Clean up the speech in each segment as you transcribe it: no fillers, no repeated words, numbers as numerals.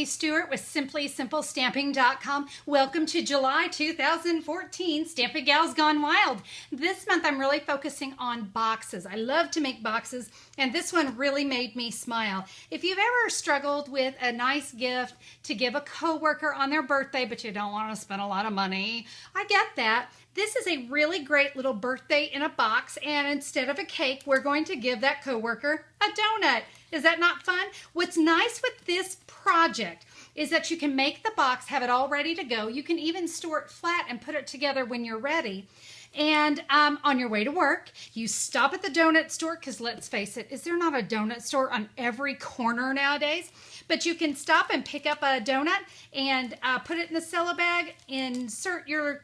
Bonnie Stewart with SimplySimpleStamping.com. Welcome to July 2014, Stampin' Gals Gone Wild. This month I'm really focusing on boxes. I love to make boxes, and this one really made me smile. If you've ever struggled with a nice gift to give a coworker on their birthday, but you don't want to spend a lot of money, I get that. This is a really great little birthday in a box, and instead of a cake, we're going to give that coworker a donut. Is that not fun? What's nice with this project is that you can make the box, have it all ready to go. You can even store it flat and put it together when you're ready. And on your way to work, you stop at the donut store, because let's face it, is there not a donut store on every corner nowadays? But you can stop and pick up a donut and put it in the cello bag, insert your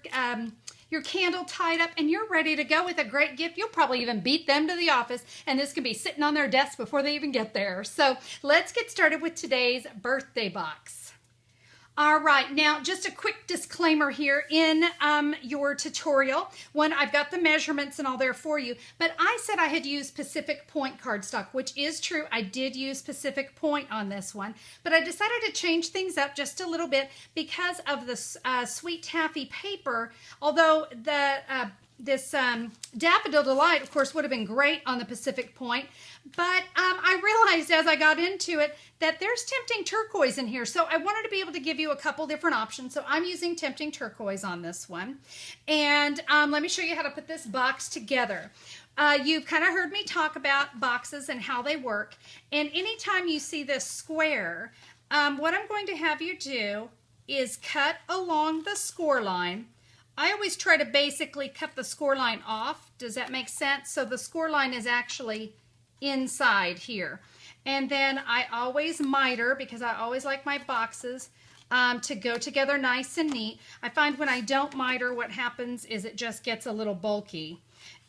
candle tied up, and you're ready to go with a great gift. You'll probably even beat them to the office, and this can be sitting on their desk before they even get there. So let's get started with today's birthday box. All right, now just a quick disclaimer here in your tutorial. One, I've got the measurements and all there for you, but I said I had used Pacific Point cardstock, which is true. I did use Pacific Point on this one, but I decided to change things up just a little bit because of the sweet taffy paper. Although this Daffodil Delight, of course, would have been great on the Pacific Point, but I realized as I got into it that there's Tempting Turquoise in here, so I wanted to be able to give you a couple different options. So I'm using Tempting Turquoise on this one, and let me show you how to put this box together. You've kind of heard me talk about boxes and how they work, and anytime you see this square, what I'm going to have you do is cut along the score line. I always try to basically cut the score line off. Does that make sense? So the score line is actually inside here. And then I always miter, because I always like my boxes to go together nice and neat. I find when I don't miter, what happens is it just gets a little bulky.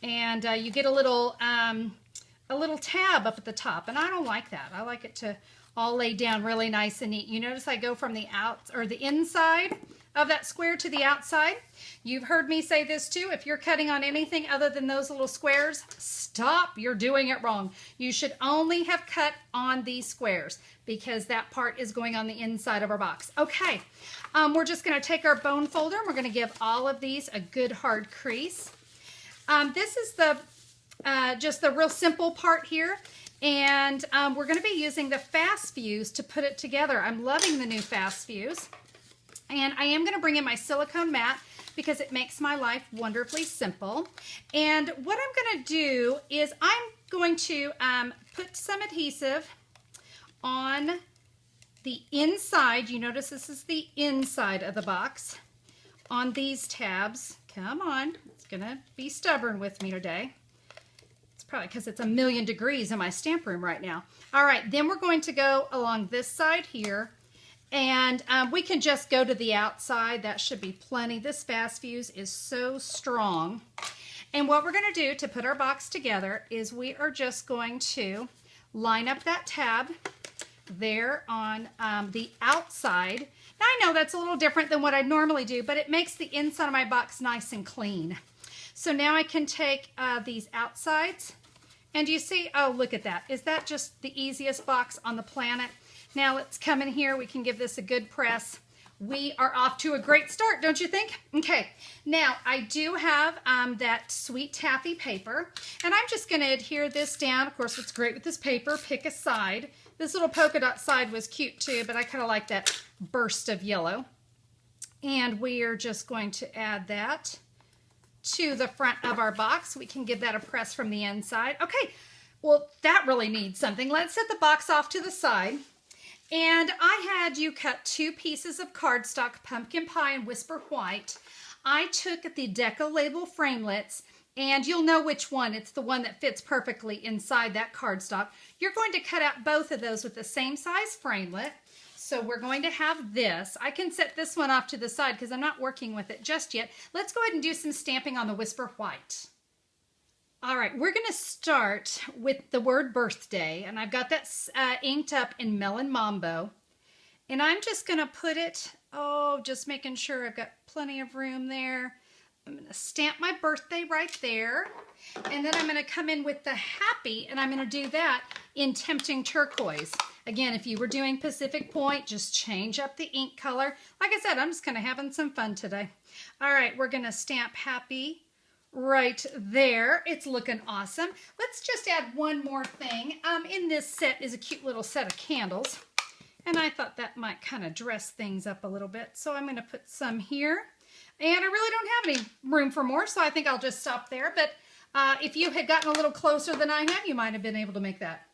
And you get a little tab up at the top, and I don't like that. I like it to all lay down really nice and neat. You notice I go from the inside of that square to the outside. You've heard me say this too. If you're cutting on anything other than those little squares, stop. You're doing it wrong. You should only have cut on these squares, because that part is going on the inside of our box. Okay, we're just going to take our bone folder and we're going to give all of these a good hard crease. This is just the real simple part here. And we're going to be using the fast fuse to put it together. I'm loving the new fast fuse. And I am going to bring in my silicone mat, because it makes my life wonderfully simple. And what I'm going to do is I'm going to put some adhesive on the inside. You notice this is the inside of the box on these tabs. Come on, it's going to be stubborn with me today. It's probably because it's 1,000,000 degrees in my stamp room right now. All right, then we're going to go along this side here. And we can just go to the outside. That should be plenty. This fast fuse is so strong. And what we're going to do to put our box together is we are just going to line up that tab there on the outside. Now I know that's a little different than what I normally do, but it makes the inside of my box nice and clean. So now I can take these outsides, and you see, oh, look at that. Is that just the easiest box on the planet? Now let's come in here. We can give this a good press. We are off to a great start, don't you think? Okay, now I do have that sweet taffy paper, and I'm just going to adhere this down. Of course, what's great with this paper, pick a side. This little polka dot side was cute too, but I kind of like that burst of yellow. And we are just going to add that to the front of our box. We can give that a press from the inside. Okay, well, that really needs something. Let's set the box off to the side. And I had you cut 2 pieces of cardstock, Pumpkin Pie and Whisper White. I took the Deco Label framelits, and you'll know which one. It's the one that fits perfectly inside that cardstock. You're going to cut out both of those with the same size framelit. So we're going to have this. I can set this one off to the side because I'm not working with it just yet. Let's go ahead and do some stamping on the Whisper White. All right, we're going to start with the word birthday, and I've got that inked up in Melon Mambo, and I'm just going to put it, just making sure I've got plenty of room there. I'm going to stamp my birthday right there. And then I'm going to come in with the happy, and I'm going to do that in Tempting Turquoise. Again, if you were doing Pacific Point, just change up the ink color. Like I said, I'm just kind of having some fun today. All right, we're going to stamp happy right there. It's looking awesome. Let's just add one more thing. In this set is a cute little set of candles. And I thought that might kind of dress things up a little bit. So I'm going to put some here. And I really don't have any room for more, so I think I'll just stop there. But if you had gotten a little closer than I have, you might have been able to make that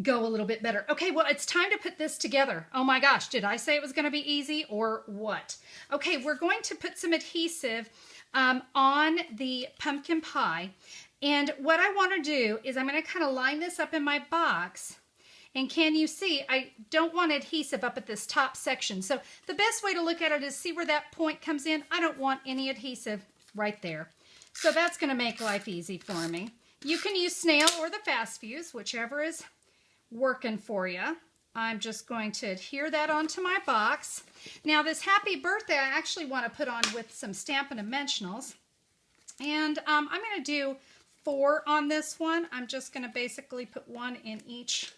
go a little bit better. Okay, well, it's time to put this together. Oh my gosh, did I say it was going to be easy or what? Okay, we're going to put some adhesive on the pumpkin pie. And what I want to do is I'm going to kind of line this up in my box. And can you see, I don't want adhesive up at this top section. So the best way to look at it is see where that point comes in. I don't want any adhesive right there. So that's going to make life easy for me. You can use snail or the fast fuse, whichever is working for you. I'm just going to adhere that onto my box. Now this happy birthday I actually want to put on with some Stampin' Dimensionals. And I'm going to do 4 on this one. I'm just going to basically put 1 in each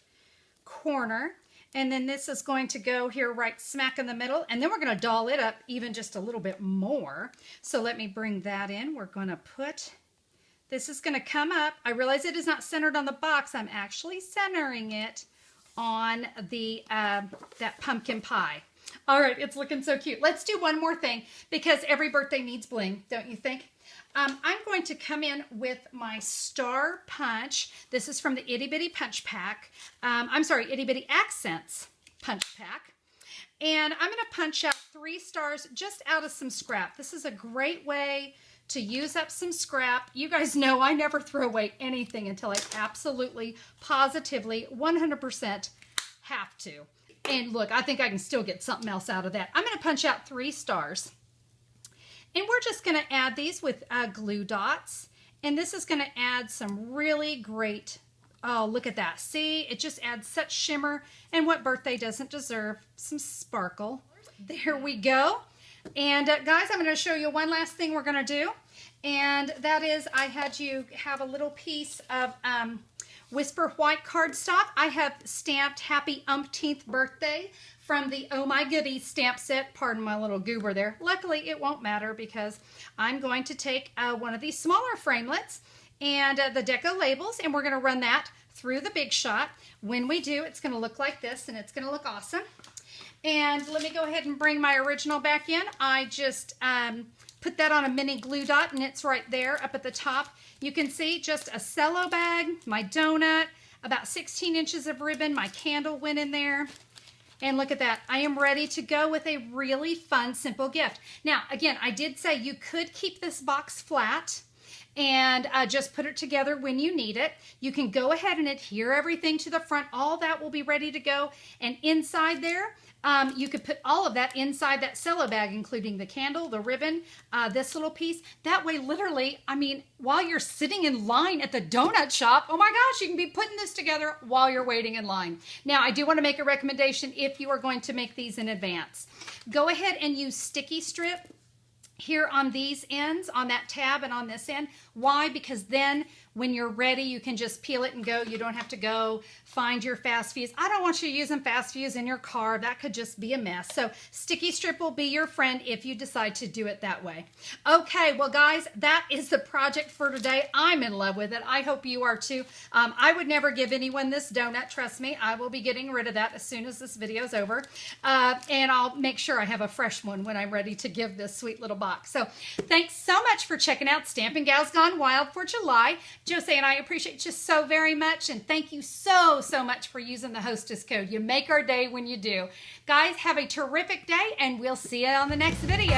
corner. And then this is going to go here right smack in the middle. And then we're going to doll it up even just a little bit more. So let me bring that in. We're going to put, this is going to come up. I realize it is not centered on the box. I'm actually centering it on the that pumpkin pie. All right, it's looking so cute. Let's do one more thing because every birthday needs bling, don't you think? I'm going to come in with my Star Punch. This is from the Itty Bitty Punch Pack. I'm sorry, Itty Bitty Accents Punch Pack. And I'm going to punch out 3 stars just out of some scrap. This is a great way to use up some scrap. You guys know I never throw away anything until I absolutely, positively, 100% have to. And look, I think I can still get something else out of that. I'm going to punch out 3 stars. And we're just going to add these with glue dots. And this is going to add some really great, oh, look at that. See, it just adds such shimmer. And what birthday doesn't deserve some sparkle? There we go. And guys, I'm going to show you one last thing we're going to do. And that is I had you have a little piece of Whisper White Cardstock. I have stamped Happy Umpteenth Birthday from the Oh My Goodies stamp set. Pardon my little goober there. Luckily, it won't matter because I'm going to take one of these smaller framelits and the deco labels, and we're going to run that through the Big Shot. When we do, it's going to look like this, and it's going to look awesome. And let me go ahead and bring my original back in. I just put that on a mini glue dot, and it's right there up at the top. You can see just a cello bag, my donut, about 16 inches of ribbon. My candle went in there. And look at that. I am ready to go with a really fun, simple gift. Now, again, I did say you could keep this box flat and just put it together when you need it. You can go ahead and adhere everything to the front. All that will be ready to go. And inside there, you could put all of that inside that cello bag, including the candle, the ribbon, this little piece. That way, literally, I mean, while you're sitting in line at the donut shop, oh my gosh, you can be putting this together while you're waiting in line. Now, I do want to make a recommendation if you are going to make these in advance. Go ahead and use sticky strip here on these ends, on that tab and on this end. Why? Because then when you're ready, you can just peel it and go. You don't have to go find your fast fuse. I don't want you using fast fuse in your car. That could just be a mess. So sticky strip will be your friend if you decide to do it that way. Okay, well guys, that is the project for today. I'm in love with it. I hope you are too. I would never give anyone this donut. Trust me, I will be getting rid of that as soon as this video is over. And I'll make sure I have a fresh one when I'm ready to give this sweet little box. So thanks so much for checking out Stampin' Gals Gone Wild for July. Josie and I appreciate you so very much, and thank you so much for using the hostess code. You make our day when you do. Guys, have a terrific day, and we'll see you on the next video.